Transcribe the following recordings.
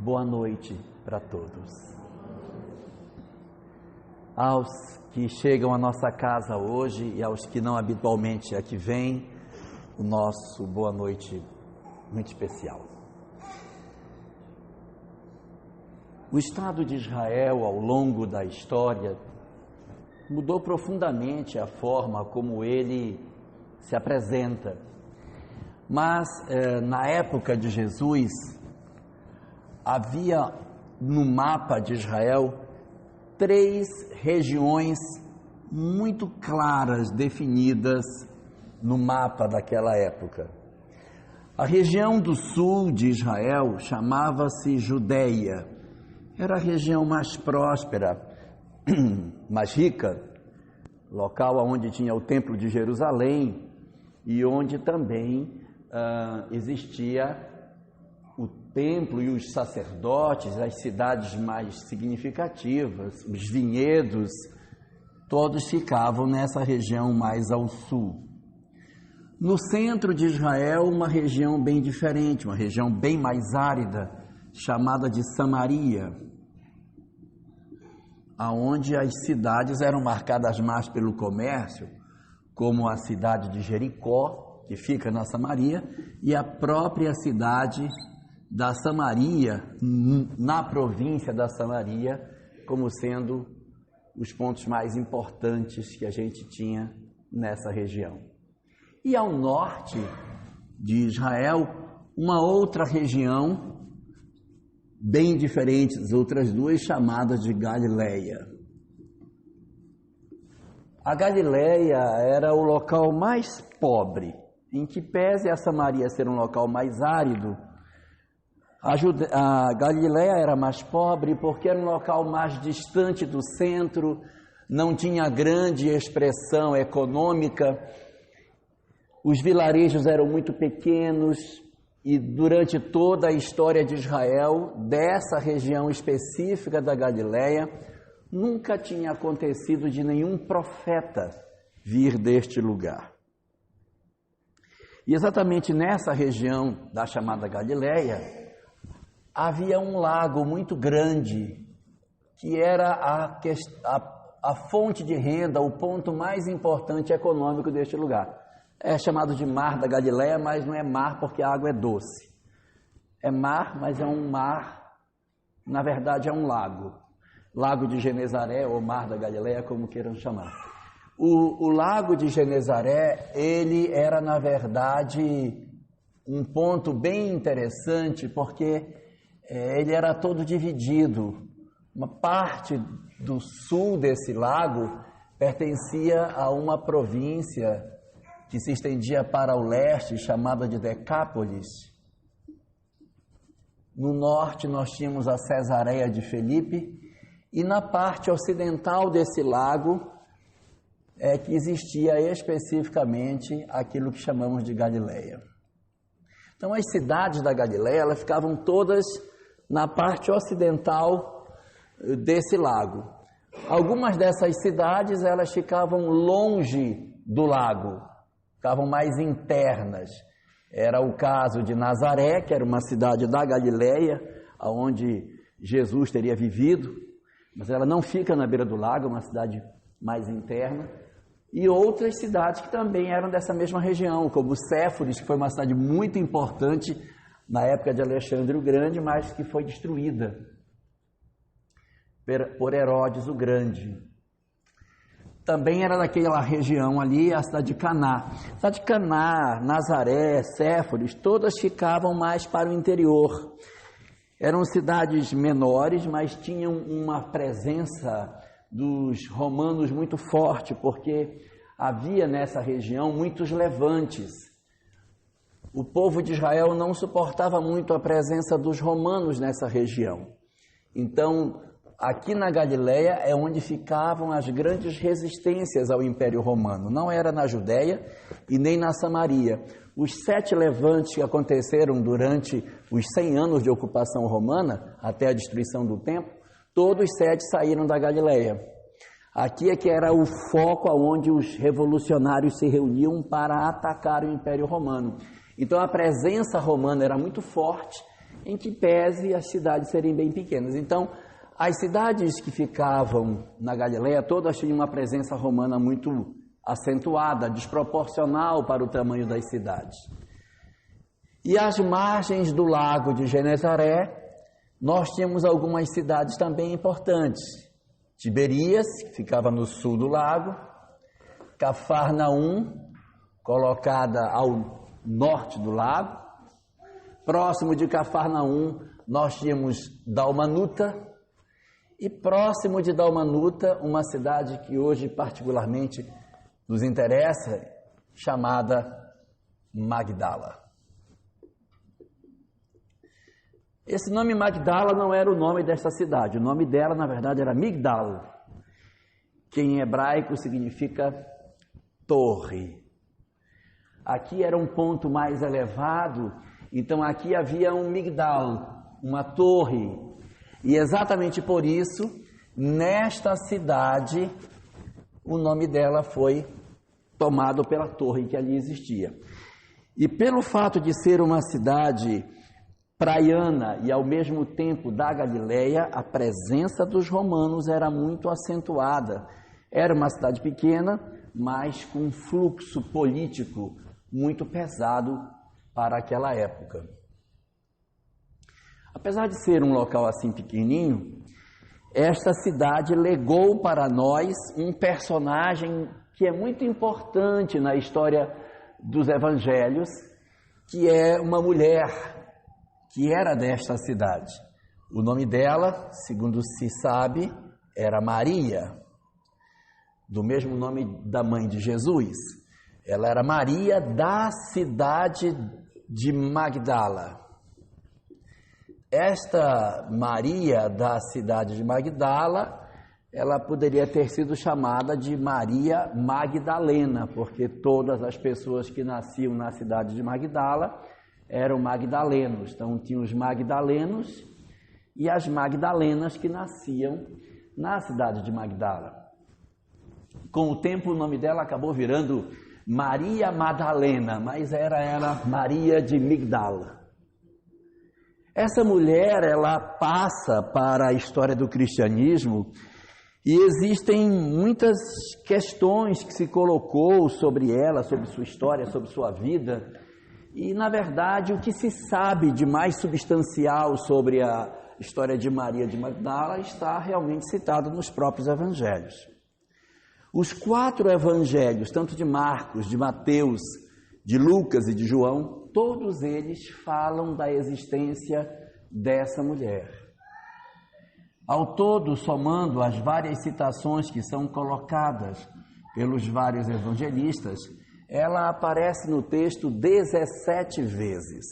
Boa noite para todos. Aos que chegam à nossa casa hoje e aos que não habitualmente aqui vêm, o nosso boa noite muito especial. O Estado de Israel, ao longo da história, mudou profundamente a forma como ele se apresenta. Mas, na época de Jesus, havia no mapa de Israel 3 regiões muito claras, definidas no mapa daquela época. A região do sul de Israel chamava-se Judeia. Era a região mais próspera, mais rica, local onde tinha o Templo de Jerusalém e onde também existia o templo e os sacerdotes, as cidades mais significativas, os vinhedos, todos ficavam nessa região mais ao sul. No centro de Israel, uma região bem diferente, uma região bem mais árida, chamada de Samaria, aonde as cidades eram marcadas mais pelo comércio, como a cidade de Jericó, que fica na Samaria, e a própria cidade da Samaria, na província da Samaria, como sendo os pontos mais importantes que a gente tinha nessa região. E ao norte de Israel, uma outra região, bem diferente das outras duas, chamada de Galileia. A Galileia era o local mais pobre, em que pese a Samaria ser um local mais árido, a Galileia era mais pobre porque era um local mais distante do centro, não tinha grande expressão econômica, os vilarejos eram muito pequenos e durante toda a história de Israel, dessa região específica da Galileia, nunca tinha acontecido de nenhum profeta vir deste lugar. E exatamente nessa região da chamada Galileia, havia um lago muito grande, que era a fonte de renda, o ponto mais importante econômico deste lugar. É chamado de Mar da Galileia, mas não é mar porque a água é doce. É mar, mas é um mar, na verdade é um lago. Lago de Genezaré ou Mar da Galileia, como queiram chamar. O lago de Genezaré, ele era na verdade um ponto bem interessante porque ele era todo dividido. Uma parte do sul desse lago pertencia a uma província que se estendia para o leste, chamada de Decápolis. No norte nós tínhamos a Cesareia de Filipe e na parte ocidental desse lago é que existia especificamente aquilo que chamamos de Galileia. Então as cidades da Galileia, elas ficavam todas na parte ocidental desse lago. Algumas dessas cidades, elas ficavam longe do lago, ficavam mais internas. Era o caso de Nazaré, que era uma cidade da Galileia, onde Jesus teria vivido, mas ela não fica na beira do lago, é uma cidade mais interna. E outras cidades que também eram dessa mesma região, como Séforis, que foi uma cidade muito importante na época de Alexandre o Grande, mas que foi destruída por Herodes o Grande. Também era daquela região ali a cidade de Caná. A cidade de Caná, Nazaré, Séforis, todas ficavam mais para o interior. Eram cidades menores, mas tinham uma presença dos romanos muito forte, porque havia nessa região muitos levantes. O povo de Israel não suportava muito a presença dos romanos nessa região. Então, aqui na Galileia é onde ficavam as grandes resistências ao Império Romano. Não era na Judeia e nem na Samaria. Os 7 levantes que aconteceram durante os 100 anos de ocupação romana, até a destruição do templo, todos os 7 saíram da Galileia. Aqui é que era o foco onde os revolucionários se reuniam para atacar o Império Romano. Então a presença romana era muito forte em que pese as cidades serem bem pequenas. Então, as cidades que ficavam na Galileia, todas tinham uma presença romana muito acentuada, desproporcional para o tamanho das cidades. E às margens do lago de Genezaré, nós tínhamos algumas cidades também importantes. Tiberias, que ficava no sul do lago, Cafarnaum, colocada ao norte do lago. Próximo de Cafarnaum, nós tínhamos Dalmanuta, e próximo de Dalmanuta, uma cidade que hoje particularmente nos interessa, chamada Magdala. Esse nome Magdala não era o nome desta cidade, o nome dela, na verdade, era Migdal, que em hebraico significa torre. Aqui era um ponto mais elevado, então aqui havia um Migdal, uma torre, e exatamente por isso, nesta cidade, o nome dela foi tomado pela torre que ali existia. E pelo fato de ser uma cidade praiana e ao mesmo tempo da Galileia, a presença dos romanos era muito acentuada. Era uma cidade pequena, mas com um fluxo político muito pesado para aquela época. Apesar de ser um local assim pequenininho, esta cidade legou para nós um personagem que é muito importante na história dos evangelhos, que é uma mulher que era desta cidade. O nome dela, segundo se sabe, era Maria, do mesmo nome da mãe de Jesus. Ela era Maria da cidade de Magdala. Esta Maria da cidade de Magdala, ela poderia ter sido chamada de Maria Magdalena, porque todas as pessoas que nasciam na cidade de Magdala eram magdalenos. Então, tinha os magdalenos e as magdalenas que nasciam na cidade de Magdala. Com o tempo, o nome dela acabou virando Maria Madalena, mas era Maria de Migdala. Essa mulher, ela passa para a história do cristianismo e existem muitas questões que se colocou sobre ela, sobre sua história, sobre sua vida. E, na verdade, o que se sabe de mais substancial sobre a história de Maria de Magdala está realmente citado nos próprios evangelhos. Os 4 evangelhos, tanto de Marcos, de Mateus, de Lucas e de João, todos eles falam da existência dessa mulher. Ao todo, somando as várias citações que são colocadas pelos vários evangelistas, ela aparece no texto 17 vezes,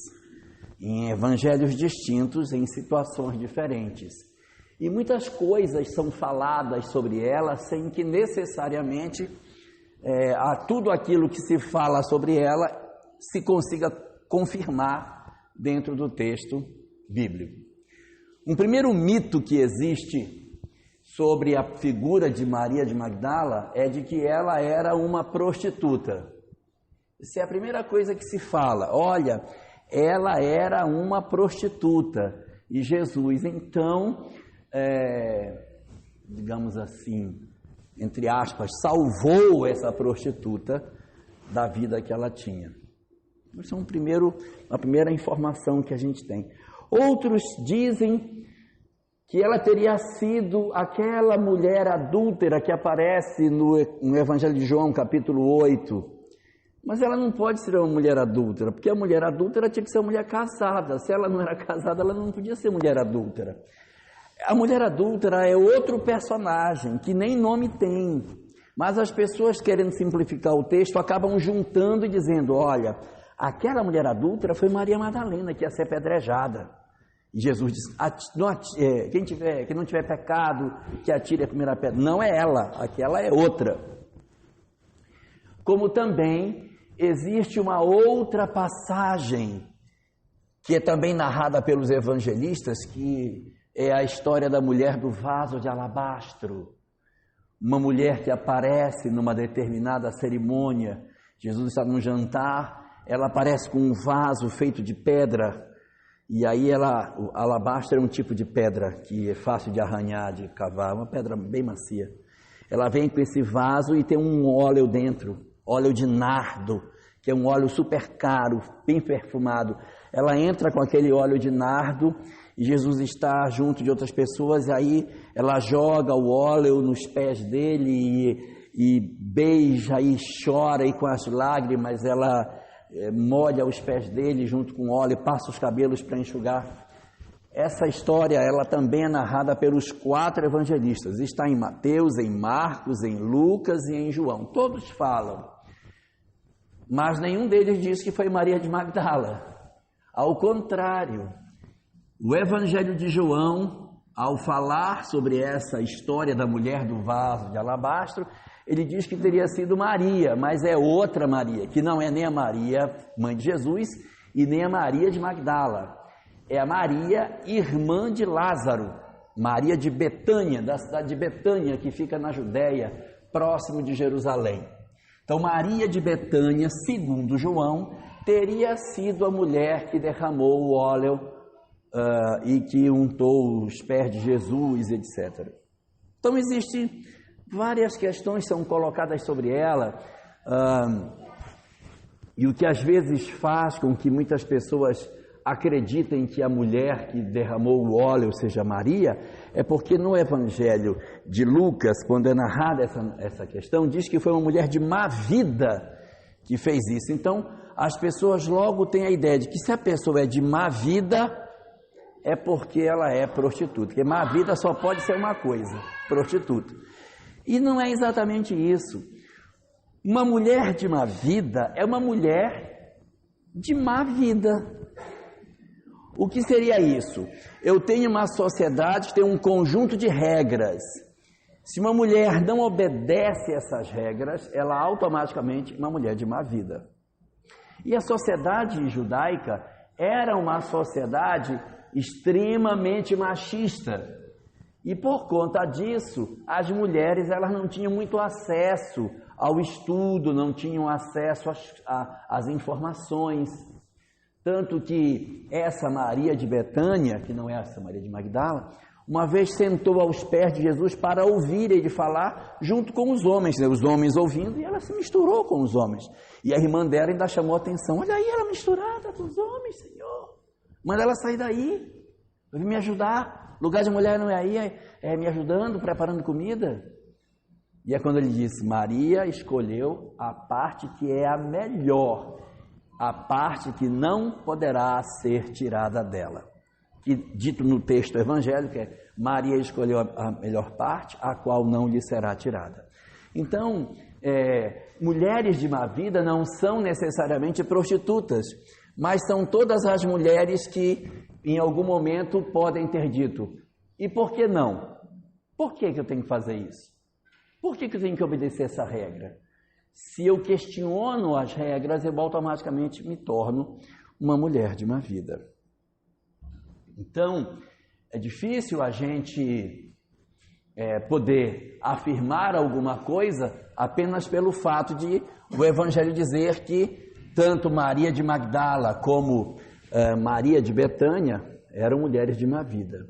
em evangelhos distintos, em situações diferentes. E muitas coisas são faladas sobre ela sem que necessariamente tudo aquilo que se fala sobre ela se consiga confirmar dentro do texto bíblico. Um primeiro mito que existe sobre a figura de Maria de Magdala é de que ela era uma prostituta. Essa é a primeira coisa que se fala. Olha, ela era uma prostituta. E Jesus, então, digamos assim, entre aspas, salvou essa prostituta da vida que ela tinha. Isso é a primeira informação que a gente tem. Outros dizem que ela teria sido aquela mulher adúltera que aparece no Evangelho de João, capítulo 8. Mas ela não pode ser uma mulher adúltera, porque a mulher adúltera tinha que ser uma mulher casada. Se ela não era casada, ela não podia ser mulher adúltera. A mulher adúltera é outro personagem, que nem nome tem. Mas as pessoas, querendo simplificar o texto, acabam juntando e dizendo, olha, aquela mulher adúltera foi Maria Madalena, que ia ser apedrejada. E Jesus diz, quem não tiver pecado, que atire a primeira pedra. Não é ela, aquela é outra. Como também existe uma outra passagem, que é também narrada pelos evangelistas, que é a história da mulher do vaso de alabastro. Uma mulher que aparece numa determinada cerimônia. Jesus está num jantar, ela aparece com um vaso feito de pedra, E aí o alabastro é um tipo de pedra que é fácil de arranhar, de cavar, uma pedra bem macia. Ela vem com esse vaso e tem um óleo dentro, óleo de nardo, que é um óleo super caro, bem perfumado. Ela entra com aquele óleo de nardo e Jesus está junto de outras pessoas, e aí ela joga o óleo nos pés dele e beija e chora, e com as lágrimas ela molha os pés dele junto com o óleo, passa os cabelos para enxugar. Essa história, ela também é narrada pelos 4 evangelistas. Está em Mateus, em Marcos, em Lucas e em João. Todos falam, mas nenhum deles diz que foi Maria de Magdala. Ao contrário, o Evangelho de João, ao falar sobre essa história da mulher do vaso de alabastro, ele diz que teria sido Maria, mas é outra Maria, que não é nem a Maria, mãe de Jesus, e nem a Maria de Magdala. É a Maria, irmã de Lázaro, Maria de Betânia, da cidade de Betânia, que fica na Judéia, próximo de Jerusalém. Então, Maria de Betânia, segundo João, teria sido a mulher que derramou o óleo e que untou os pés de Jesus, etc. Então, existem várias questões que são colocadas sobre ela, e o que às vezes faz com que muitas pessoas acreditem que a mulher que derramou o óleo seja Maria, é porque no Evangelho de Lucas, quando é narrada essa questão, diz que foi uma mulher de má vida que fez isso. Então, as pessoas logo têm a ideia de que se a pessoa é de má vida, é porque ela é prostituta, porque má vida só pode ser uma coisa, prostituta. E não é exatamente isso. Uma mulher de má vida é uma mulher de má vida. O que seria isso? Eu tenho uma sociedade que tem um conjunto de regras. Se uma mulher não obedece essas regras, ela automaticamente é uma mulher de má vida. E a sociedade judaica era uma sociedade extremamente machista. E por conta disso, as mulheres elas não tinham muito acesso ao estudo, não tinham acesso às informações. Tanto que essa Maria de Betânia, que não é essa Maria de Magdala, uma vez sentou aos pés de Jesus para ouvir ele falar junto com os homens ouvindo, e ela se misturou com os homens. E a irmã dela ainda chamou a atenção: olha aí ela misturada com os homens, Senhor, manda ela sair daí, vir me ajudar, lugar de mulher não é aí, é me ajudando, preparando comida. E é quando ele disse: Maria escolheu a parte que é a melhor, a parte que não poderá ser tirada dela. Que dito no texto evangélico é: Maria escolheu a melhor parte, a qual não lhe será tirada. Então, mulheres de má vida não são necessariamente prostitutas, mas são todas as mulheres que em algum momento podem ter dito: e por que não? Por que eu tenho que fazer isso? Por que eu tenho que obedecer essa regra? Se eu questiono as regras, eu automaticamente me torno uma mulher de má vida. Então, é difícil a gente poder afirmar alguma coisa apenas pelo fato de o Evangelho dizer que tanto Maria de Magdala como Maria de Betânia eram mulheres de má vida.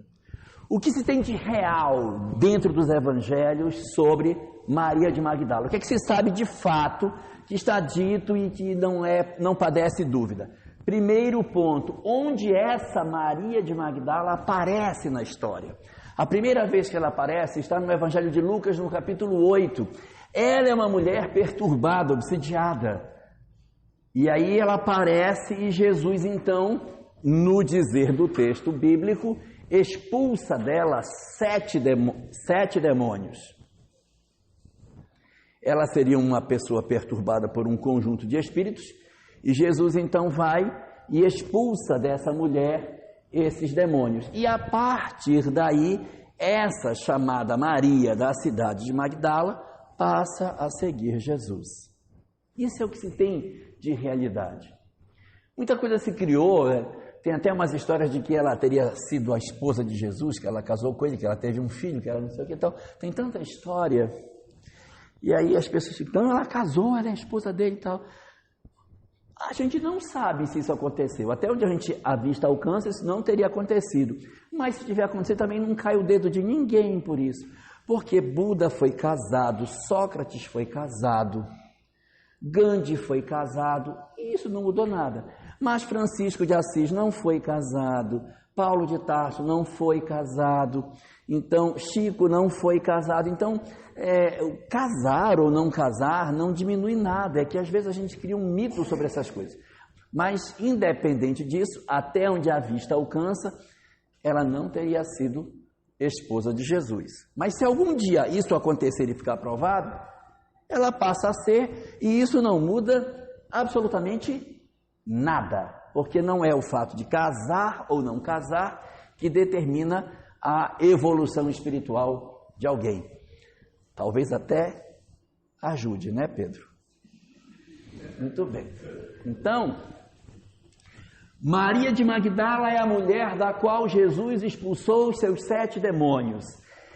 O que se tem de real dentro dos Evangelhos sobre Maria de Magdala? O que é que se sabe de fato que está dito e que não padece dúvida? Primeiro ponto: onde essa Maria de Magdala aparece na história? A primeira vez que ela aparece está no Evangelho de Lucas, no capítulo 8. Ela é uma mulher perturbada, obsidiada. E aí ela aparece e Jesus, então, no dizer do texto bíblico, expulsa dela 7 demônios. Ela seria uma pessoa perturbada por um conjunto de espíritos, e Jesus então vai e expulsa dessa mulher esses demônios. E a partir daí, essa chamada Maria da cidade de Magdala passa a seguir Jesus. Isso é o que se tem de realidade. Muita coisa se criou, tem até umas histórias de que ela teria sido a esposa de Jesus, que ela casou com ele, que ela teve um filho, que ela não sei o que, então tem tanta história. E aí as pessoas ficam: então ela casou, ela é a esposa dele e tal. A gente não sabe se isso aconteceu. Até onde a vista alcança, isso não teria acontecido. Mas se tiver acontecido, também não cai o dedo de ninguém por isso. Porque Buda foi casado, Sócrates foi casado, Gandhi foi casado, e isso não mudou nada. Mas Francisco de Assis não foi casado, Paulo de Tarso não foi casado, então Chico não foi casado. Então, casar ou não casar não diminui nada, é que às vezes a gente cria um mito sobre essas coisas. Mas, independente disso, até onde a vista alcança, ela não teria sido esposa de Jesus. Mas se algum dia isso acontecer e ficar provado, ela passa a ser, e isso não muda absolutamente nada, porque não é o fato de casar ou não casar que determina a evolução espiritual de alguém. Talvez até ajude, né, Pedro? Muito bem. Então, Maria de Magdala é a mulher da qual Jesus expulsou os seus 7 demônios.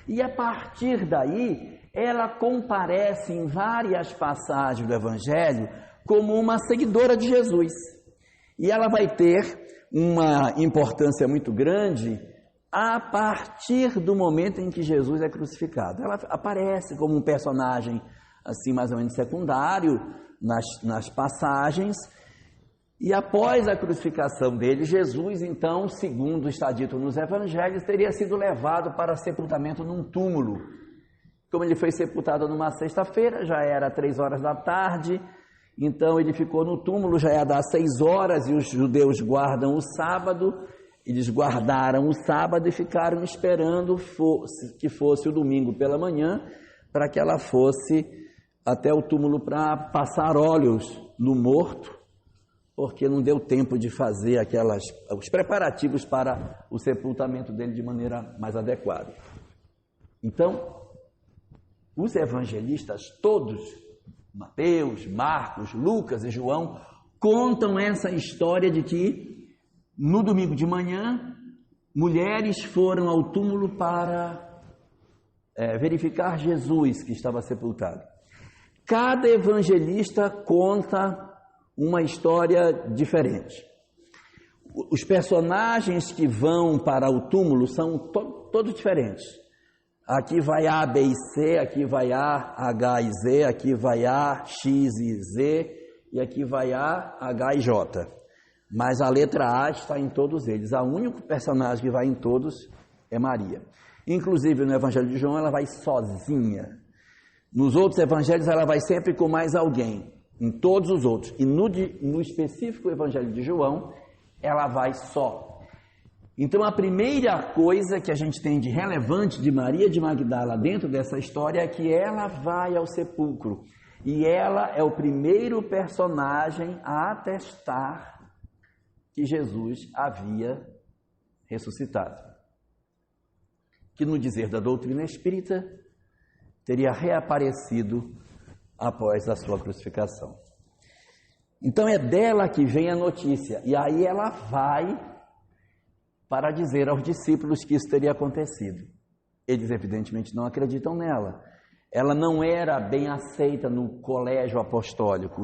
E a partir daí, ela comparece em várias passagens do Evangelho como uma seguidora de Jesus. E ela vai ter uma importância muito grande a partir do momento em que Jesus é crucificado. Ela aparece como um personagem assim mais ou menos secundário nas passagens, e após a crucificação dele, Jesus então, segundo está dito nos evangelhos, teria sido levado para sepultamento num túmulo. Como ele foi sepultado numa sexta-feira, já era 3 horas da tarde, então ele ficou no túmulo, já ia dar 6 horas, e os judeus guardam o sábado. Eles guardaram o sábado e ficaram esperando que fosse o domingo pela manhã, para que ela fosse até o túmulo para passar óleos no morto, porque não deu tempo de fazer os preparativos para o sepultamento dele de maneira mais adequada. Então, os evangelistas todos, Mateus, Marcos, Lucas e João, contam essa história de que no domingo de manhã, mulheres foram ao túmulo para verificar Jesus que estava sepultado. Cada evangelista conta uma história diferente. Os personagens que vão para o túmulo são todos diferentes. Aqui vai A, B e C, aqui vai A, H e Z, aqui vai A, X e Z, e aqui vai A, H e J. Mas a letra A está em todos eles. O único personagem que vai em todos é Maria. Inclusive no Evangelho de João ela vai sozinha. Nos outros evangelhos ela vai sempre com mais alguém. Em todos os outros. E no específico Evangelho de João, ela vai só. Então a primeira coisa que a gente tem de relevante de Maria de Magdala dentro dessa história é que ela vai ao sepulcro. E ela é o primeiro personagem a atestar que Jesus havia ressuscitado. Que no dizer da doutrina espírita, teria reaparecido após a sua crucificação. Então é dela que vem a notícia, e aí ela vai para dizer aos discípulos que isso teria acontecido. Eles evidentemente não acreditam nela. Ela não era bem aceita no colégio apostólico,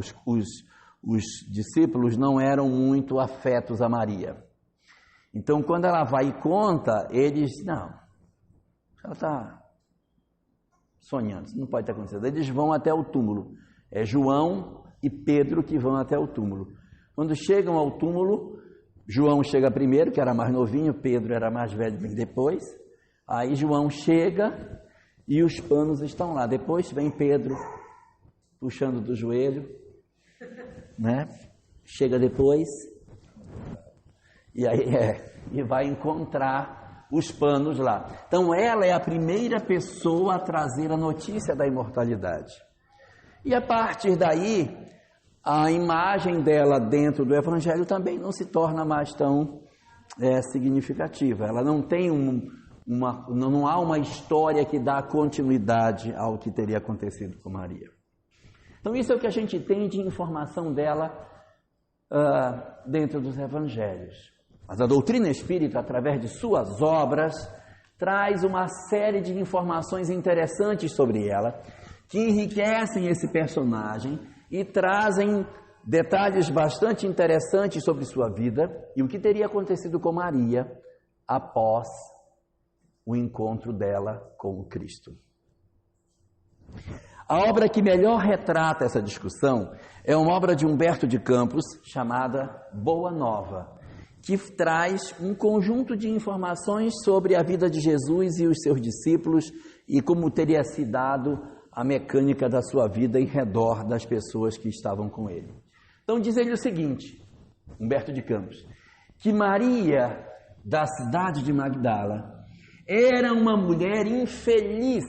os discípulos não eram muito afetos a Maria. Então quando ela vai e conta, eles, não, ela está sonhando, isso não pode ter acontecido. Eles vão até o túmulo, é João e Pedro que vão até o túmulo. Quando chegam ao túmulo, João chega primeiro, que era mais novinho, Pedro era mais velho, vem depois. Aí João chega e os panos estão lá. Depois vem Pedro puxando do joelho, né? Chega depois e aí e vai encontrar os panos lá. Então ela é a primeira pessoa a trazer a notícia da imortalidade. E a partir daí, a imagem dela dentro do Evangelho também não se torna mais tão significativa. Ela não tem não há uma história que dá continuidade ao que teria acontecido com Maria. Então isso é o que a gente tem de informação dela dentro dos Evangelhos. Mas a doutrina espírita, através de suas obras, traz uma série de informações interessantes sobre ela, que enriquecem esse personagem e trazem detalhes bastante interessantes sobre sua vida e o que teria acontecido com Maria após o encontro dela com o Cristo. A obra que melhor retrata essa discussão é uma obra de Humberto de Campos chamada Boa Nova, que traz um conjunto de informações sobre a vida de Jesus e os seus discípulos e como teria se dado a mecânica da sua vida em redor das pessoas que estavam com ele. Então diz ele o seguinte, Humberto de Campos, que Maria da cidade de Magdala era uma mulher infeliz,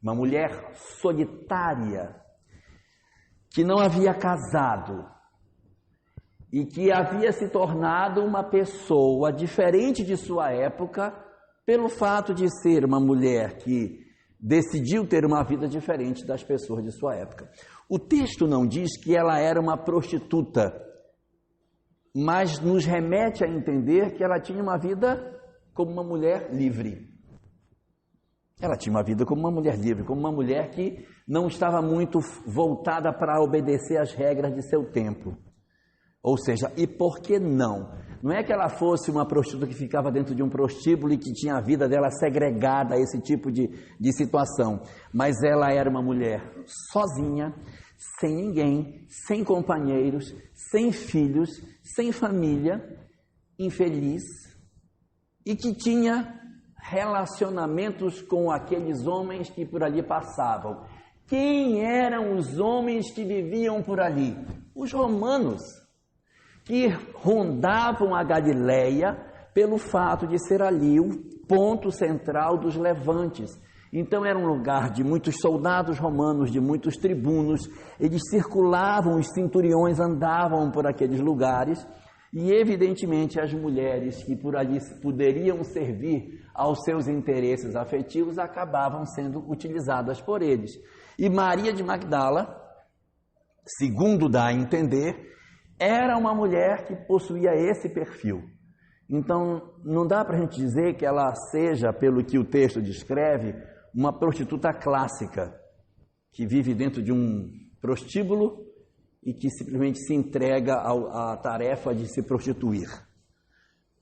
uma mulher solitária, que não havia casado e que havia se tornado uma pessoa diferente de sua época pelo fato de ser uma mulher que decidiu ter uma vida diferente das pessoas de sua época. O texto não diz que ela era uma prostituta, mas nos remete a entender que ela tinha uma vida como uma mulher livre. Ela tinha uma vida como uma mulher livre, como uma mulher que não estava muito voltada para obedecer às regras de seu tempo. Ou seja, e por que não? Não é que ela fosse uma prostituta que ficava dentro de um prostíbulo e que tinha a vida dela segregada a esse tipo de situação, mas ela era uma mulher sozinha, sem ninguém, sem companheiros, sem filhos, sem família, infeliz, e que tinha relacionamentos com aqueles homens que por ali passavam. Quem eram os homens que viviam por ali? Os romanos, que rondavam a Galileia pelo fato de ser ali o ponto central dos levantes. Então era um lugar de muitos soldados romanos, de muitos tribunos, eles circulavam, os centuriões andavam por aqueles lugares, e evidentemente as mulheres que por ali poderiam servir aos seus interesses afetivos acabavam sendo utilizadas por eles. E Maria de Magdala, segundo dá a entender, era uma mulher que possuía esse perfil. Então não dá para a gente dizer que ela seja, pelo que o texto descreve, uma prostituta clássica, que vive dentro de um prostíbulo e que simplesmente se entrega à tarefa de se prostituir.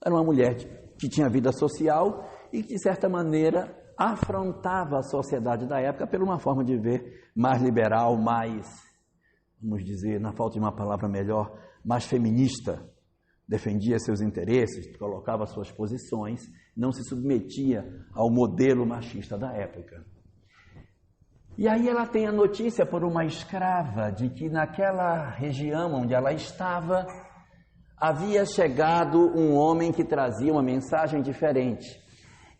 Era uma mulher que tinha vida social e que, de certa maneira, afrontava a sociedade da época por uma forma de ver mais liberal, mais, vamos dizer, na falta de uma palavra melhor, mais feminista. Defendia seus interesses, colocava suas posições, não se submetia ao modelo machista da época. E aí ela tem a notícia por uma escrava de que naquela região onde ela estava havia chegado um homem que trazia uma mensagem diferente.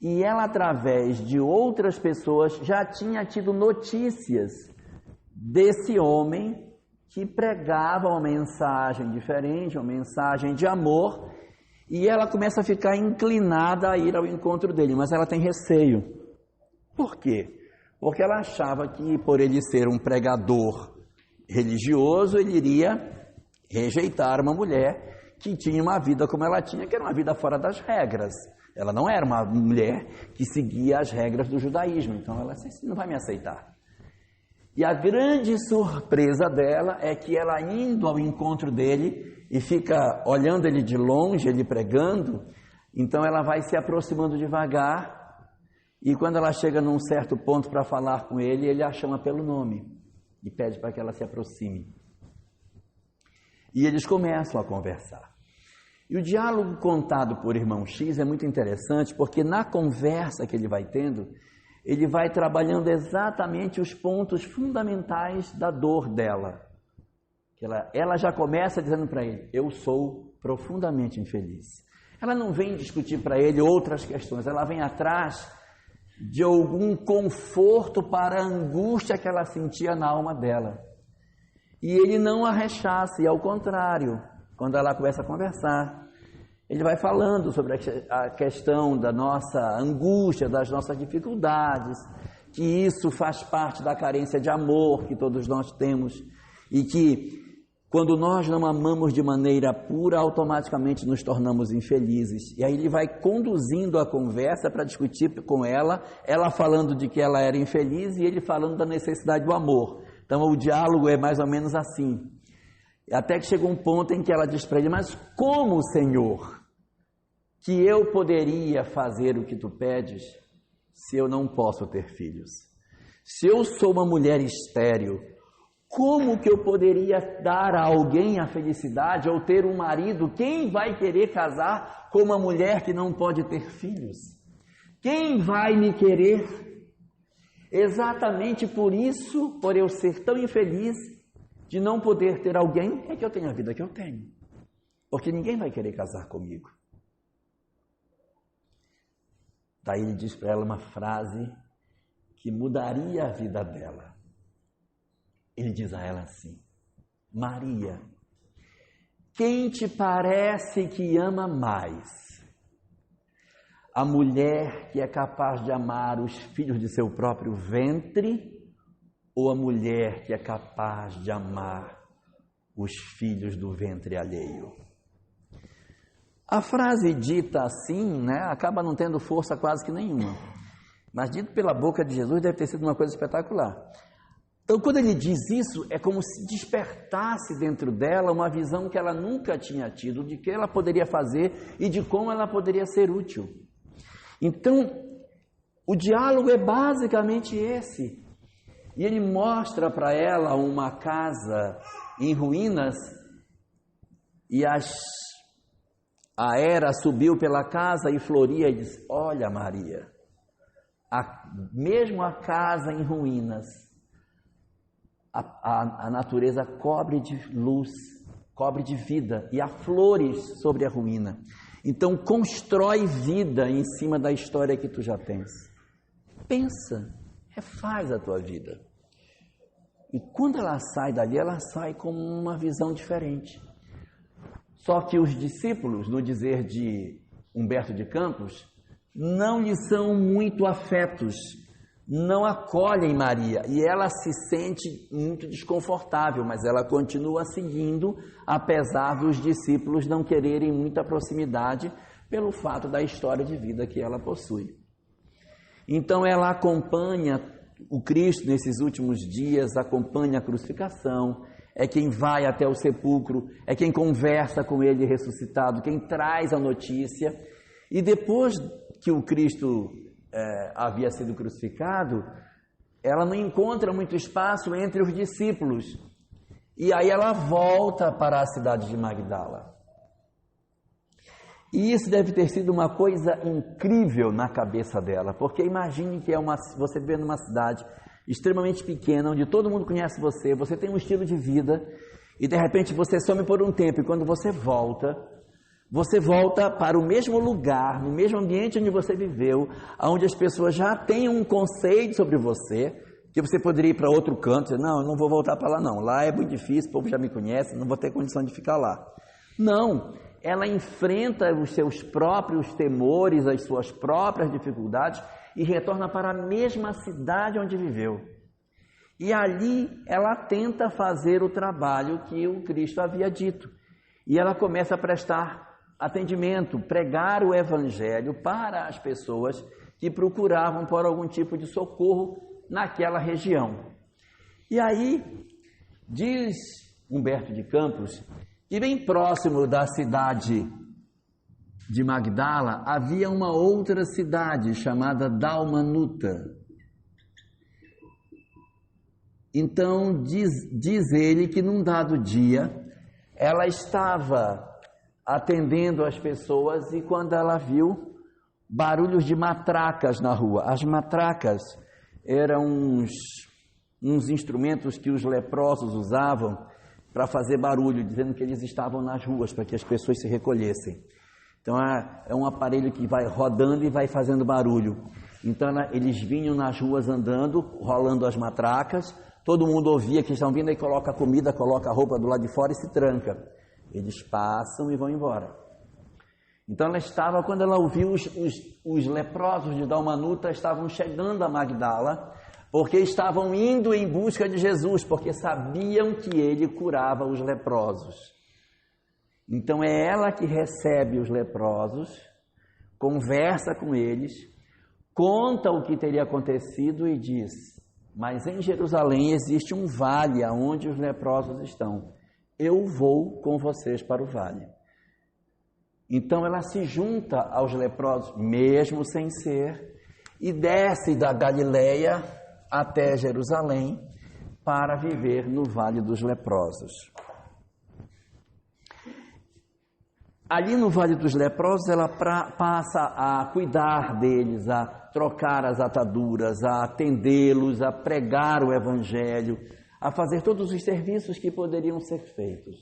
E ela, através de outras pessoas, já tinha tido notícias desse homem que pregava uma mensagem diferente, uma mensagem de amor, e ela começa a ficar inclinada a ir ao encontro dele, mas ela tem receio. Por quê? Porque ela achava que, por ele ser um pregador religioso, ele iria rejeitar uma mulher que tinha uma vida como ela tinha, que era uma vida fora das regras. Ela não era uma mulher que seguia as regras do judaísmo, então ela disse, não vai me aceitar. E a grande surpresa dela é que ela, indo ao encontro dele e fica olhando ele de longe, ele pregando, então ela vai se aproximando devagar, e quando ela chega num certo ponto para falar com ele, ele a chama pelo nome e pede para que ela se aproxime. E eles começam a conversar. E o diálogo contado por irmão X é muito interessante, porque na conversa que ele vai tendo, ele vai trabalhando exatamente os pontos fundamentais da dor dela. Ela já começa dizendo para ele, eu sou profundamente infeliz. Ela não vem discutir para ele outras questões, ela vem atrás de algum conforto para a angústia que ela sentia na alma dela. E ele não a rechaça, e ao contrário, quando ela começa a conversar, ele vai falando sobre a questão da nossa angústia, das nossas dificuldades, que isso faz parte da carência de amor que todos nós temos, e que quando nós não amamos de maneira pura, automaticamente nos tornamos infelizes. E aí ele vai conduzindo a conversa para discutir com ela, ela falando de que ela era infeliz e ele falando da necessidade do amor. Então o diálogo é mais ou menos assim. Até que chegou um ponto em que ela diz para ele: mas como, Senhor, que eu poderia fazer o que tu pedes se eu não posso ter filhos? Se eu sou uma mulher estéril, como que eu poderia dar a alguém a felicidade ou ter um marido? Quem vai querer casar com uma mulher que não pode ter filhos? Quem vai me querer? Exatamente por isso, por eu ser tão infeliz de não poder ter alguém, é que eu tenho a vida que eu tenho. Porque ninguém vai querer casar comigo. Daí ele diz para ela uma frase que mudaria a vida dela. Ele diz a ela assim: Maria, quem te parece que ama mais? A mulher que é capaz de amar os filhos de seu próprio ventre, ou a mulher que é capaz de amar os filhos do ventre alheio? A frase dita assim, acaba não tendo força quase que nenhuma. Mas dito pela boca de Jesus deve ter sido uma coisa espetacular. Então, quando ele diz isso, é como se despertasse dentro dela uma visão que ela nunca tinha tido, de que ela poderia fazer e de como ela poderia ser útil. Então, o diálogo é basicamente esse. E ele mostra para ela uma casa em ruínas e a era subiu pela casa e floria e diz: olha, Maria, mesmo a casa em ruínas, a natureza cobre de luz, cobre de vida, e há flores sobre a ruína. Então constrói vida em cima da história que tu já tens. Pensa, refaz a tua vida. E quando ela sai dali, ela sai com uma visão diferente. Só que os discípulos, no dizer de Humberto de Campos, não lhe são muito afetos, não acolhem Maria, e ela se sente muito desconfortável, mas ela continua seguindo, apesar dos discípulos não quererem muita proximidade pelo fato da história de vida que ela possui. Então ela acompanha o Cristo nesses últimos dias, acompanha a crucificação, é quem vai até o sepulcro, é quem conversa com ele ressuscitado, quem traz a notícia. E depois que o Cristo havia sido crucificado, ela não encontra muito espaço entre os discípulos. E aí ela volta para a cidade de Magdala. E isso deve ter sido uma coisa incrível na cabeça dela, porque imagine que você vive numa cidade extremamente pequena, onde todo mundo conhece você, você tem um estilo de vida, e de repente você some por um tempo, e quando você volta para o mesmo lugar, no mesmo ambiente onde você viveu, onde as pessoas já têm um conceito sobre você, que você poderia ir para outro canto, dizer: não, eu não vou voltar para lá não, lá é muito difícil, o povo já me conhece, não vou ter condição de ficar lá. Não, ela enfrenta os seus próprios temores, as suas próprias dificuldades e retorna para a mesma cidade onde viveu. E ali ela tenta fazer o trabalho que o Cristo havia dito. E ela começa a prestar atendimento, pregar o Evangelho para as pessoas que procuravam por algum tipo de socorro naquela região. E aí, diz Humberto de Campos, que bem próximo da cidade de Magdala havia uma outra cidade chamada Dalmanuta. Então diz ele que num dado dia ela estava atendendo as pessoas e quando ela viu barulhos de matracas na rua. As matracas eram uns instrumentos que os leprosos usavam para fazer barulho, dizendo que eles estavam nas ruas, para que as pessoas se recolhessem. Então é um aparelho que vai rodando e vai fazendo barulho. Então eles vinham nas ruas andando, rolando as matracas, todo mundo ouvia que estão vindo, aí coloca a comida, coloca a roupa do lado de fora e se tranca. Eles passam e vão embora. Então ela estava, quando ela ouviu os leprosos de Dalmanuta estavam chegando a Magdala, porque estavam indo em busca de Jesus, porque sabiam que ele curava os leprosos. Então é ela que recebe os leprosos, conversa com eles, conta o que teria acontecido e diz: mas em Jerusalém existe um vale aonde os leprosos estão. eu vou com vocês para o vale. Então ela se junta aos leprosos, mesmo sem ser, e desce da Galileia até Jerusalém para viver no Vale dos Leprosos. Ali no Vale dos Leprosos, ela passa a cuidar deles, a trocar as ataduras, a atendê-los, a pregar o Evangelho, a fazer todos os serviços que poderiam ser feitos.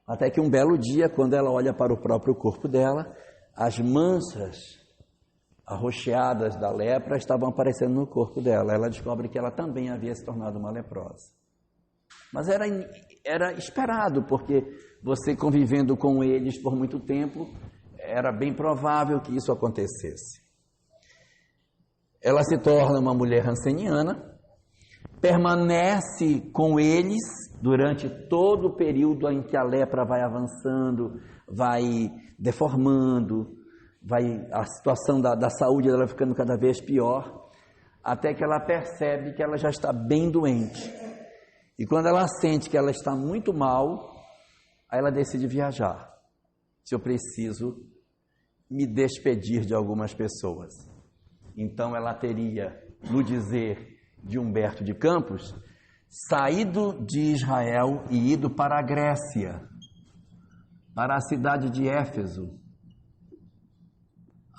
Até que um belo dia, quando ela olha para o próprio corpo dela, as manchas arroxeadas da lepra estavam aparecendo no corpo dela. Ela descobre que ela também havia se tornado uma leprosa. Mas era esperado, porque você convivendo com eles por muito tempo, era bem provável que isso acontecesse. Ela se torna uma mulher ranceniana, permanece com eles durante todo o período em que a lepra vai avançando, vai deformando, a situação da saúde dela ficando cada vez pior, até que ela percebe que ela já está bem doente. E quando ela sente que ela está muito mal, aí ela decide viajar. Se eu preciso me despedir de algumas pessoas. Então ela teria, no dizer de Humberto de Campos, saído de Israel e ido para a Grécia, para a cidade de Éfeso,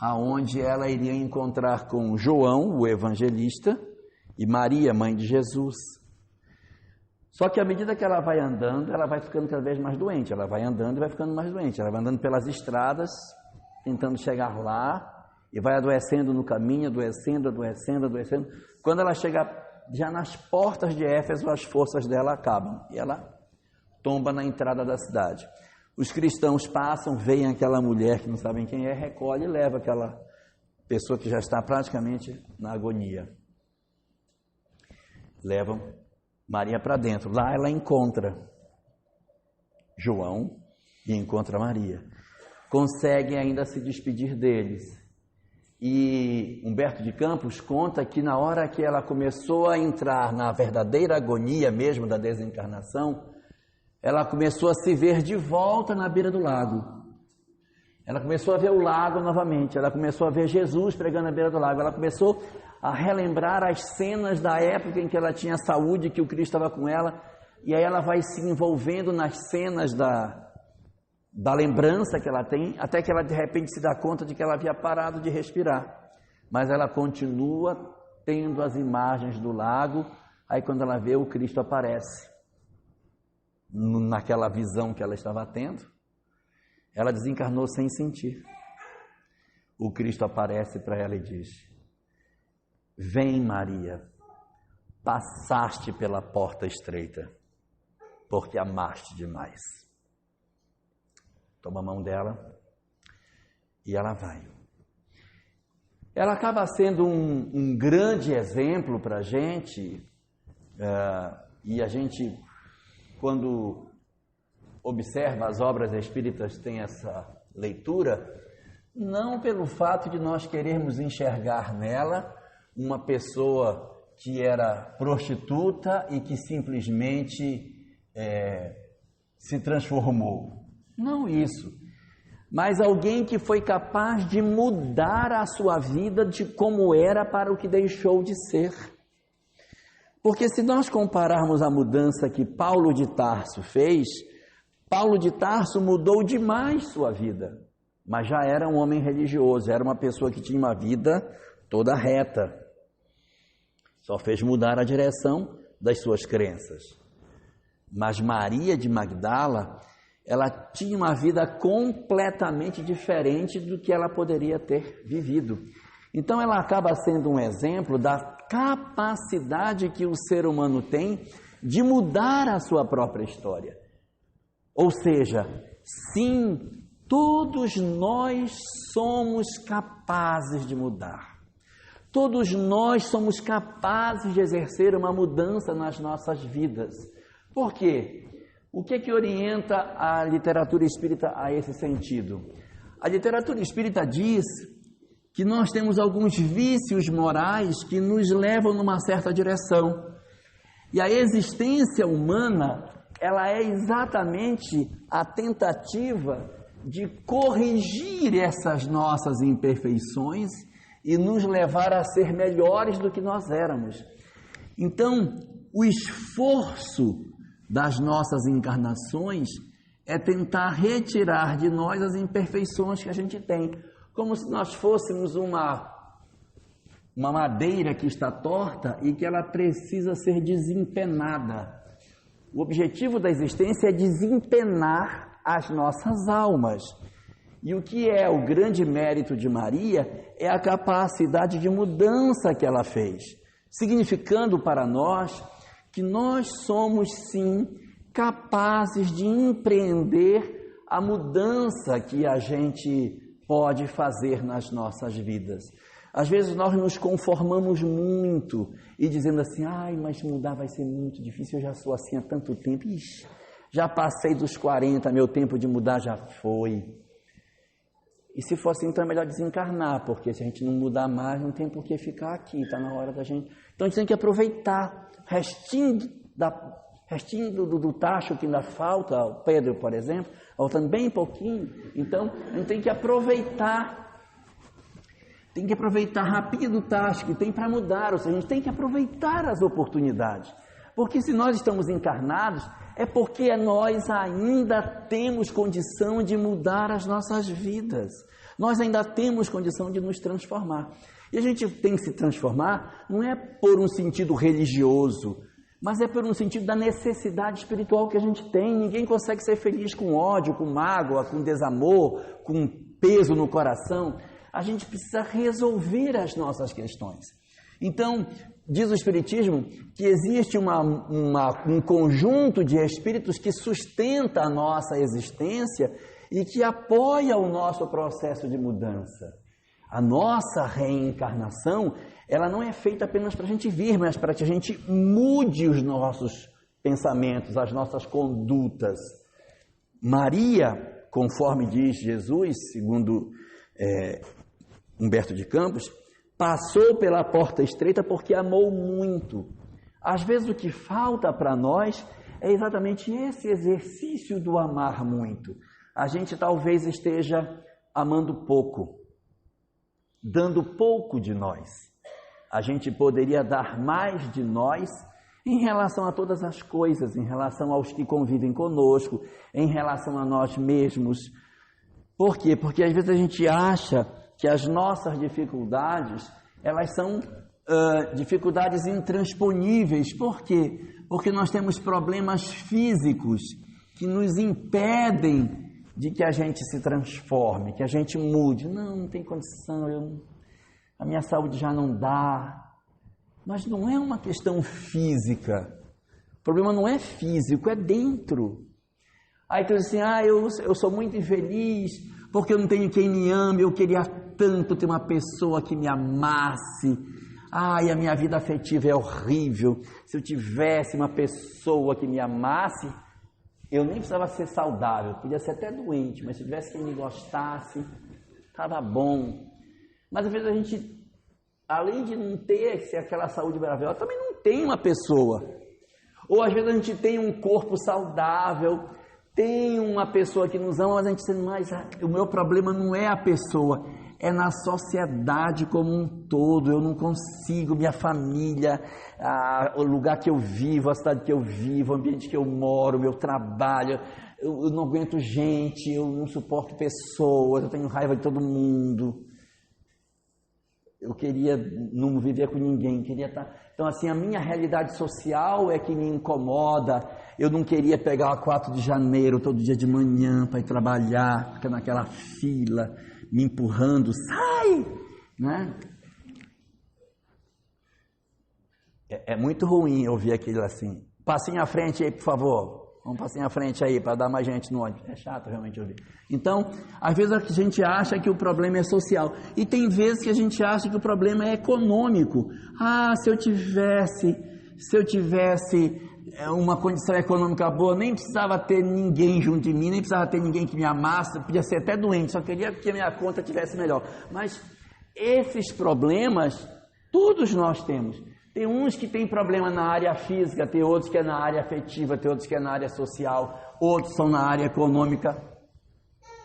aonde ela iria encontrar com João, o evangelista, e Maria, mãe de Jesus. Só que à medida que ela vai andando, ela vai ficando cada vez mais doente. Ela vai andando e vai ficando mais doente. Ela vai andando pelas estradas, tentando chegar lá, e vai adoecendo no caminho, adoecendo. Quando ela chega já nas portas de Éfeso, as forças dela acabam e ela tomba na entrada da cidade. Os cristãos passam, veem aquela mulher que não sabem quem é, recolhe e leva aquela pessoa que já está praticamente na agonia. Levam Maria para dentro. Lá ela encontra João e encontra Maria. Conseguem ainda se despedir deles. E Humberto de Campos conta que na hora que ela começou a entrar na verdadeira agonia mesmo da desencarnação, ela começou a se ver de volta na beira do lago. Ela começou a ver o lago novamente, ela começou a ver Jesus pregando na beira do lago, ela começou a relembrar as cenas da época em que ela tinha saúde, que o Cristo estava com ela, e aí ela vai se envolvendo nas cenas da lembrança que ela tem, até que ela de repente se dá conta de que ela havia parado de respirar, mas ela continua tendo as imagens do lago. Aí quando ela vê, o Cristo aparece naquela visão que ela estava tendo. Ela desencarnou sem sentir. O Cristo aparece para ela e diz: vem, Maria, passaste pela porta estreita, porque amaste demais. Toma a mão dela e ela vai. Ela acaba sendo um grande exemplo para a gente, e a gente, quando observa as obras espíritas, tem essa leitura, não pelo fato de nós querermos enxergar nela uma pessoa que era prostituta e que simplesmente se transformou. Não isso, mas alguém que foi capaz de mudar a sua vida de como era para o que deixou de ser. Porque se nós compararmos a mudança que Paulo de Tarso fez, Paulo de Tarso mudou demais sua vida, mas já era um homem religioso, era uma pessoa que tinha uma vida toda reta. Só fez mudar a direção das suas crenças. Mas Maria de Magdala, ela tinha uma vida completamente diferente do que ela poderia ter vivido. Então ela acaba sendo um exemplo da capacidade que o ser humano tem de mudar a sua própria história. Ou seja, sim, todos nós somos capazes de mudar. Todos nós somos capazes de exercer uma mudança nas nossas vidas. Por quê? O que orienta a literatura espírita a esse sentido? A literatura espírita diz que nós temos alguns vícios morais que nos levam numa certa direção. E a existência humana ela é exatamente a tentativa de corrigir essas nossas imperfeições e nos levar a ser melhores do que nós éramos. Então, o esforço das nossas encarnações é tentar retirar de nós as imperfeições que a gente tem, como se nós fôssemos uma madeira que está torta e que ela precisa ser desempenada. O objetivo da existência é desempenar as nossas almas. E o que é o grande mérito de Maria é a capacidade de mudança que ela fez, significando para nós que nós somos sim capazes de empreender a mudança que a gente pode fazer nas nossas vidas. Às vezes nós nos conformamos muito e dizendo assim, mas mudar vai ser muito difícil, eu já sou assim há tanto tempo, já passei dos 40, meu tempo de mudar já foi. E se for assim, então é melhor desencarnar, porque se a gente não mudar mais, não tem por que ficar aqui, está na hora da gente... Então a gente tem que aproveitar o restinho do tacho que ainda falta, o Pedro, por exemplo, faltando bem pouquinho, então a gente tem que aproveitar rapidinho do tacho que tem para mudar, ou seja, a gente tem que aproveitar as oportunidades, porque se nós estamos encarnados, é porque nós ainda temos condição de mudar as nossas vidas, nós ainda temos condição de nos transformar, e a gente tem que se transformar, não é por um sentido religioso, mas é por um sentido da necessidade espiritual que a gente tem. Ninguém consegue ser feliz com ódio, com mágoa, com desamor, com peso no coração. A gente precisa resolver as nossas questões. Então, diz o Espiritismo que existe um conjunto de espíritos que sustenta a nossa existência e que apoia o nosso processo de mudança. A nossa reencarnação, ela não é feita apenas para a gente vir, mas para que a gente mude os nossos pensamentos, as nossas condutas. Maria, conforme diz Jesus, segundo Humberto de Campos, passou pela porta estreita porque amou muito. Às vezes o que falta para nós é exatamente esse exercício do amar muito. A gente talvez esteja amando pouco, dando pouco de nós. A gente poderia dar mais de nós em relação a todas as coisas, em relação aos que convivem conosco, em relação a nós mesmos. Por quê? Porque às vezes a gente acha que as nossas dificuldades, elas são dificuldades intransponíveis. Por quê? Porque nós temos problemas físicos que nos impedem de que a gente se transforme, que a gente mude. Não tem condição, a minha saúde já não dá. Mas não é uma questão física. O problema não é físico, é dentro. Aí tu diz assim, eu sou muito infeliz porque eu não tenho quem me ame, eu queria tanto ter uma pessoa que me amasse. A minha vida afetiva é horrível. Se eu tivesse uma pessoa que me amasse, eu nem precisava ser saudável, podia ser até doente, mas se tivesse quem me gostasse, estava bom. Mas às vezes a gente, além de não ter aquela saúde maravilhosa, também não tem uma pessoa. Ou às vezes a gente tem um corpo saudável, tem uma pessoa que nos ama, mas a gente diz, mas o meu problema não é a pessoa, é na sociedade como um todo. Eu não consigo, minha família, o lugar que eu vivo, a cidade que eu vivo, o ambiente que eu moro, meu trabalho, eu não aguento gente, eu não suporto pessoas, eu tenho raiva de todo mundo. Eu queria não viver com ninguém, queria estar... Então, assim, a minha realidade social é que me incomoda. Eu não queria pegar a 4 de janeiro todo dia de manhã para ir trabalhar, ficar naquela fila, me empurrando, sai! Né? É muito ruim ouvir aquilo assim. Passinho à frente aí, por favor. Vamos passinho à frente aí, para dar mais gente no ônibus. É chato realmente ouvir. Então, às vezes a gente acha que o problema é social. E tem vezes que a gente acha que o problema é econômico. Se eu tivesse uma condição econômica boa, nem precisava ter ninguém junto de mim, nem precisava ter ninguém que me amasse, podia ser até doente, só queria que a minha conta tivesse melhor. Mas esses problemas, todos nós temos. Tem uns que têm problema na área física, tem outros que é na área afetiva, tem outros que é na área social, outros são na área econômica,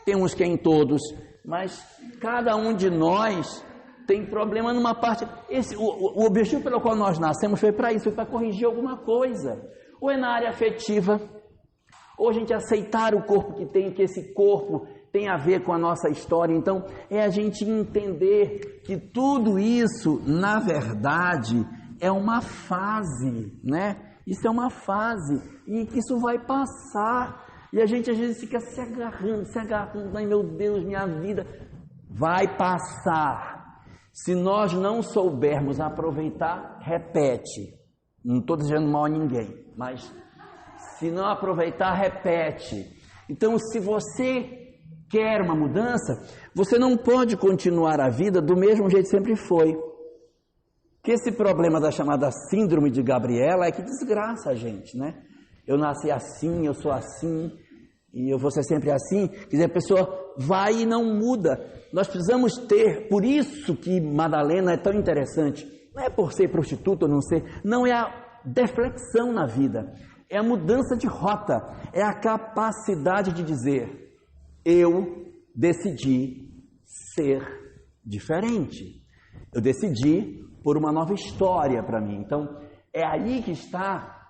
tem uns que é em todos, mas cada um de nós tem problema numa parte. O objetivo pelo qual nós nascemos foi para isso, foi para corrigir alguma coisa. Ou é na área afetiva, ou a gente aceitar o corpo que tem, que esse corpo tem a ver com a nossa história. Então, é a gente entender que tudo isso, na verdade, é uma fase, né? Isso é uma fase e que isso vai passar. E a gente às vezes fica se agarrando, ai meu Deus, minha vida vai passar. Se nós não soubermos aproveitar, repete. Não estou desejando mal a ninguém, mas se não aproveitar, repete. Então, se você quer uma mudança, você não pode continuar a vida do mesmo jeito que sempre foi. Que esse problema da chamada síndrome de Gabriela é que desgraça a gente, né? Eu nasci assim, eu sou assim, e eu vou ser sempre assim. Quer dizer, a pessoa vai e não muda. Nós precisamos ter, por isso que Madalena é tão interessante, não é por ser prostituta ou não ser, não, é a deflexão na vida, é a mudança de rota, é a capacidade de dizer, eu decidi ser diferente, eu decidi por uma nova história para mim. Então, é aí que está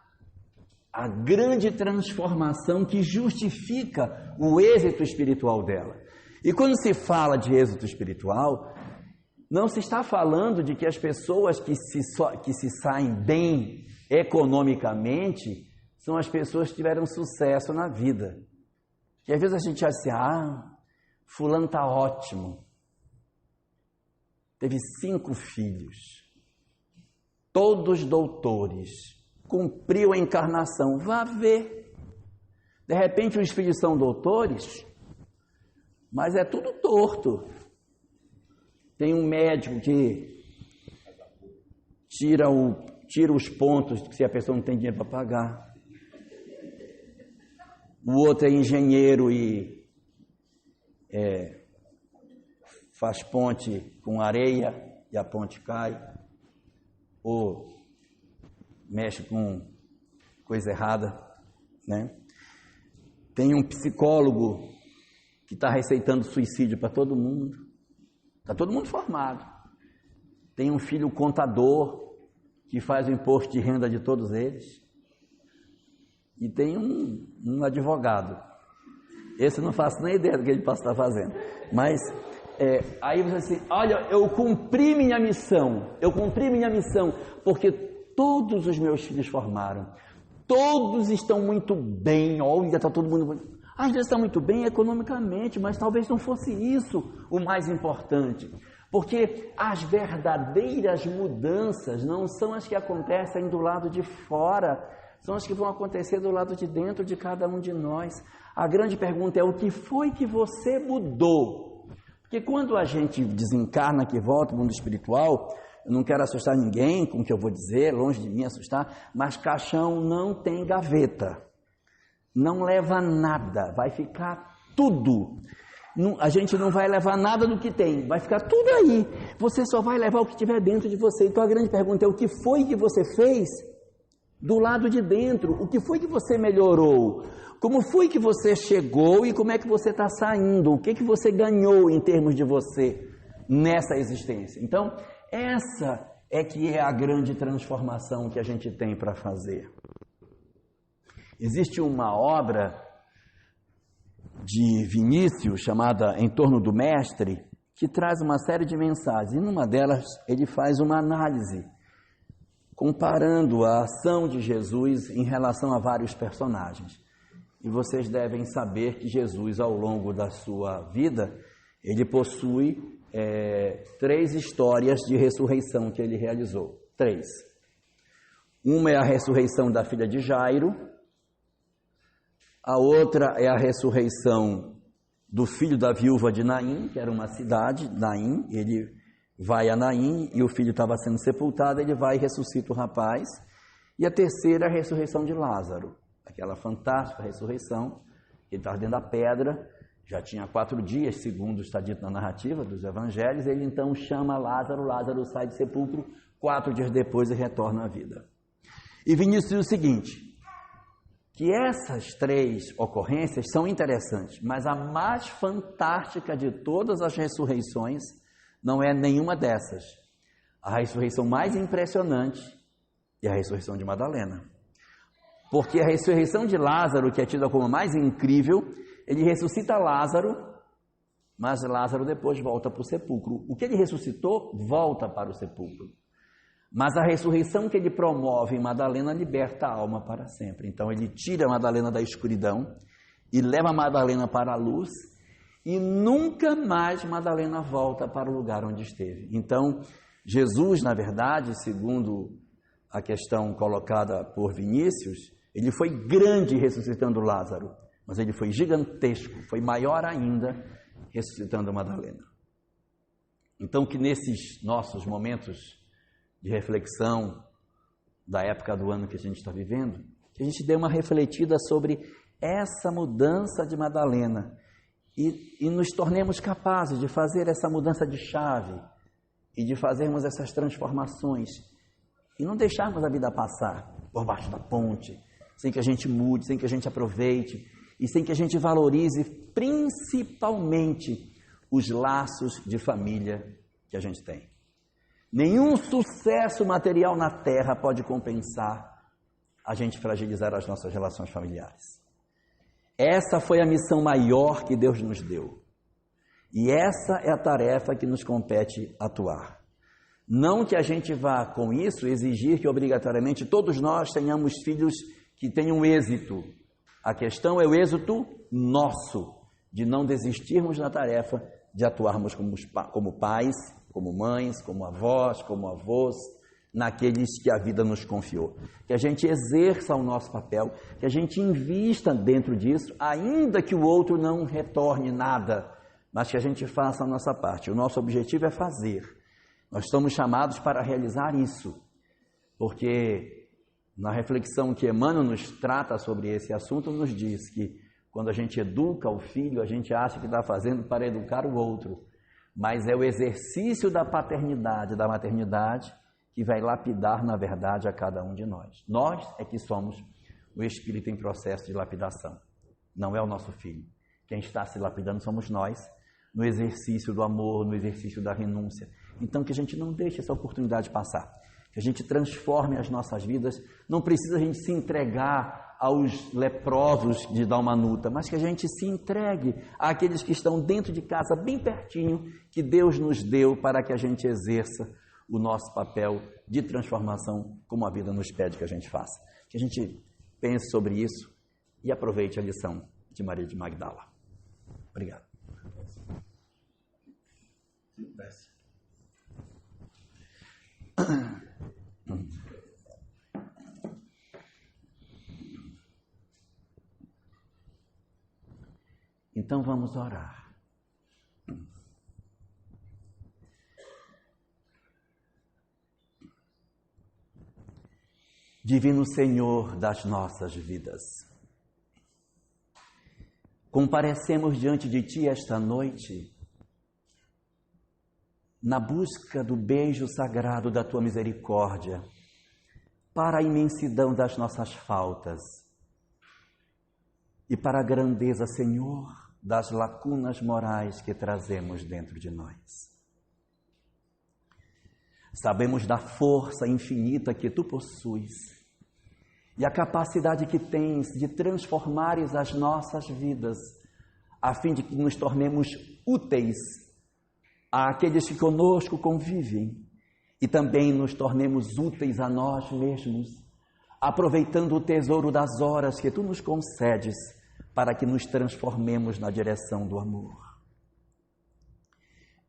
a grande transformação que justifica o êxito espiritual dela. E quando se fala de êxito espiritual, não se está falando de que as pessoas que se saem bem economicamente são as pessoas que tiveram sucesso na vida. E às vezes a gente acha assim, fulano está ótimo, teve 5 filhos, todos doutores, cumpriu a encarnação, vá ver. De repente os filhos são doutores, mas é tudo torto. Tem um médico que tira os pontos se a pessoa não tem dinheiro para pagar. O outro é engenheiro e faz ponte com areia e a ponte cai. Ou mexe com coisa errada, né? Tem um psicólogo que está receitando suicídio para todo mundo. Está todo mundo formado. Tem um filho contador que faz o imposto de renda de todos eles. E tem um advogado. Esse eu não faço nem ideia do que ele possa estar fazendo. Mas aí você assim, olha, eu cumpri minha missão, porque todos os meus filhos formaram. Todos estão muito bem, olha, está todo mundo... Às vezes está muito bem economicamente, mas talvez não fosse isso o mais importante. Porque as verdadeiras mudanças não são as que acontecem do lado de fora, são as que vão acontecer do lado de dentro de cada um de nós. A grande pergunta é, o que foi que você mudou? Porque quando a gente desencarna, que volta ao mundo espiritual, eu não quero assustar ninguém com o que eu vou dizer, longe de mim assustar, mas caixão não tem gaveta. Não leva nada, vai ficar tudo. A gente não vai levar nada do que tem, vai ficar tudo aí. Você só vai levar o que tiver dentro de você. Então a grande pergunta é, o que foi que você fez do lado de dentro? O que foi que você melhorou? Como foi que você chegou e como é que você está saindo? O que você ganhou em termos de você nessa existência? Então, essa é que é a grande transformação que a gente tem para fazer. Existe uma obra de Vinícius, chamada Em Torno do Mestre, que traz uma série de mensagens. E numa delas, ele faz uma análise, comparando a ação de Jesus em relação a vários personagens. E vocês devem saber que Jesus, ao longo da sua vida, ele possui 3 histórias de ressurreição que ele realizou. 3. Uma é a ressurreição da filha de Jairo. A outra é a ressurreição do filho da viúva de Naim, que era uma cidade, Naim. Ele vai a Naim e o filho estava sendo sepultado, ele vai e ressuscita o rapaz. E a terceira é a ressurreição de Lázaro, aquela fantástica ressurreição, ele estava dentro da pedra Já tinha 4 dias, segundo está dito na narrativa dos evangelhos. Ele então chama Lázaro, Lázaro sai do sepulcro 4 dias depois e retorna à vida. E Vinícius diz o seguinte, que essas 3 ocorrências são interessantes, mas a mais fantástica de todas as ressurreições não é nenhuma dessas. A ressurreição mais impressionante é a ressurreição de Madalena. Porque a ressurreição de Lázaro, que é tida como a mais incrível, ele ressuscita Lázaro, mas Lázaro depois volta para o sepulcro. O que ele ressuscitou, volta para o sepulcro. Mas a ressurreição que ele promove em Madalena liberta a alma para sempre. Então ele tira Madalena da escuridão e leva Madalena para a luz, e nunca mais Madalena volta para o lugar onde esteve. Então Jesus, na verdade, segundo a questão colocada por Vinícius, ele foi grande ressuscitando Lázaro, mas ele foi gigantesco, foi maior ainda ressuscitando Madalena. Então que nesses nossos momentos de reflexão da época do ano que a gente está vivendo, que a gente dê uma refletida sobre essa mudança de Madalena e nos tornemos capazes de fazer essa mudança de chave e de fazermos essas transformações e não deixarmos a vida passar por baixo da ponte, sem que a gente mude, sem que a gente aproveite e sem que a gente valorize principalmente os laços de família que a gente tem. Nenhum sucesso material na terra pode compensar a gente fragilizar as nossas relações familiares. Essa foi a missão maior que Deus nos deu. E essa é a tarefa que nos compete atuar. Não que a gente vá, com isso, exigir que obrigatoriamente todos nós tenhamos filhos que tenham êxito. A questão é o êxito nosso, de não desistirmos da tarefa de atuarmos como pais, como mães, como avós, como avós, naqueles que a vida nos confiou. Que a gente exerça o nosso papel, que a gente invista dentro disso, ainda que o outro não retorne nada, mas que a gente faça a nossa parte. O nosso objetivo é fazer. Nós estamos chamados para realizar isso, porque na reflexão que Emmanuel nos trata sobre esse assunto, nos diz que quando a gente educa o filho, a gente acha que está fazendo para educar o outro, mas é o exercício da paternidade, da maternidade, que vai lapidar, na verdade, a cada um de nós. Nós é que somos o espírito em processo de lapidação, não é o nosso filho. Quem está se lapidando somos nós, no exercício do amor, no exercício da renúncia. Então, que a gente não deixe essa oportunidade passar, que a gente transforme as nossas vidas. Não precisa a gente se entregar aos leprosos de Dalmanuta, mas que a gente se entregue àqueles que estão dentro de casa, bem pertinho, que Deus nos deu para que a gente exerça o nosso papel de transformação, como a vida nos pede que a gente faça. Que a gente pense sobre isso e aproveite a lição de Maria de Magdala. Obrigado. Então vamos orar. Divino Senhor das nossas vidas, comparecemos diante de Ti esta noite na busca do beijo sagrado da Tua misericórdia para a imensidão das nossas faltas e para a grandeza, Senhor, das lacunas morais que trazemos dentro de nós. Sabemos da força infinita que Tu possuis e a capacidade que tens de transformares as nossas vidas a fim de que nos tornemos úteis àqueles que conosco convivem e também nos tornemos úteis a nós mesmos, aproveitando o tesouro das horas que Tu nos concedes para que nos transformemos na direção do amor.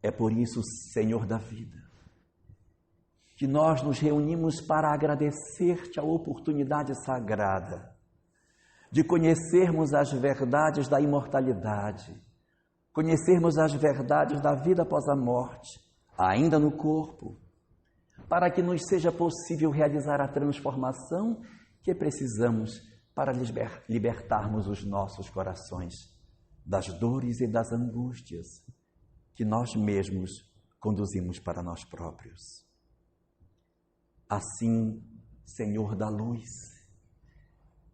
É por isso, Senhor da vida, que nós nos reunimos para agradecer-Te a oportunidade sagrada de conhecermos as verdades da imortalidade, conhecermos as verdades da vida após a morte, ainda no corpo, para que nos seja possível realizar a transformação que precisamos para libertarmos os nossos corações das dores e das angústias que nós mesmos conduzimos para nós próprios. Assim, Senhor da luz,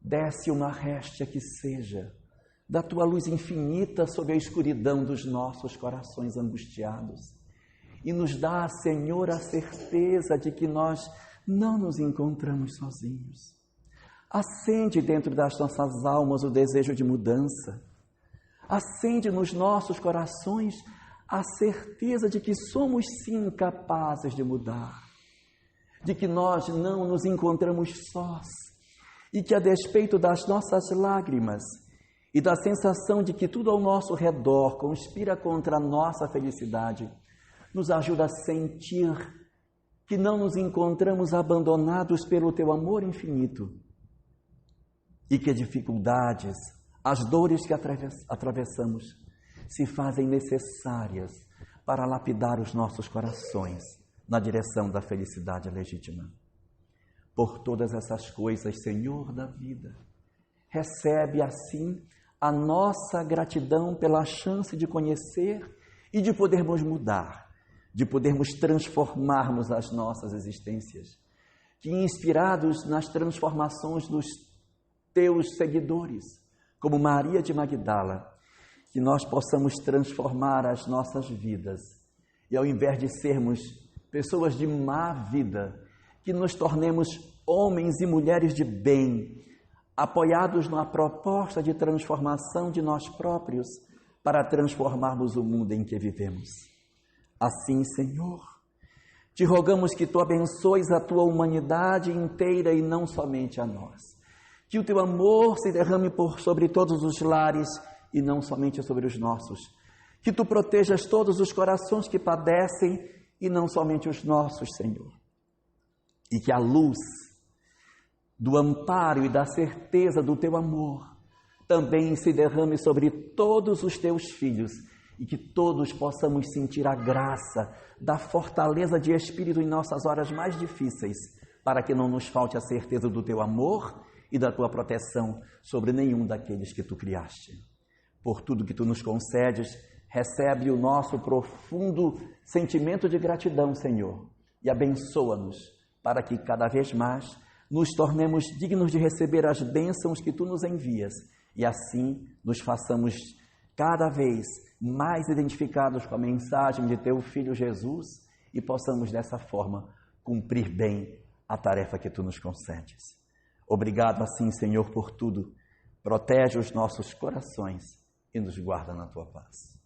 desce uma réstia que seja da tua luz infinita sobre a escuridão dos nossos corações angustiados e nos dá, Senhor, a certeza de que nós não nos encontramos sozinhos. Acende dentro das nossas almas o desejo de mudança. Acende nos nossos corações a certeza de que somos sim capazes de mudar, de que nós não nos encontramos sós e que, a despeito das nossas lágrimas e da sensação de que tudo ao nosso redor conspira contra a nossa felicidade, nos ajuda a sentir que não nos encontramos abandonados pelo teu amor infinito e que dificuldades, as dores que atravessamos se fazem necessárias para lapidar os nossos corações na direção da felicidade legítima. Por todas essas coisas, Senhor da vida, recebe assim a nossa gratidão pela chance de conhecer e de podermos mudar, de podermos transformarmos as nossas existências, que inspirados nas transformações dos teus seguidores, como Maria de Magdala, que nós possamos transformar as nossas vidas e, ao invés de sermos pessoas de má vida, que nos tornemos homens e mulheres de bem, apoiados na proposta de transformação de nós próprios para transformarmos o mundo em que vivemos. Assim, Senhor, te rogamos que tu abençoes a tua humanidade inteira e não somente a nós. Que o teu amor se derrame sobre todos os lares e não somente sobre os nossos. Que tu protejas todos os corações que padecem e não somente os nossos, Senhor. E que a luz do amparo e da certeza do teu amor também se derrame sobre todos os teus filhos e que todos possamos sentir a graça da fortaleza de espírito em nossas horas mais difíceis, para que não nos falte a certeza do teu amor e da tua proteção sobre nenhum daqueles que tu criaste. Por tudo que tu nos concedes, recebe o nosso profundo sentimento de gratidão, Senhor, e abençoa-nos para que cada vez mais nos tornemos dignos de receber as bênçãos que tu nos envias e assim nos façamos cada vez mais identificados com a mensagem de teu Filho Jesus e possamos dessa forma cumprir bem a tarefa que tu nos concedes. Obrigado assim, Senhor, por tudo. Protege os nossos corações e nos guarda na tua paz.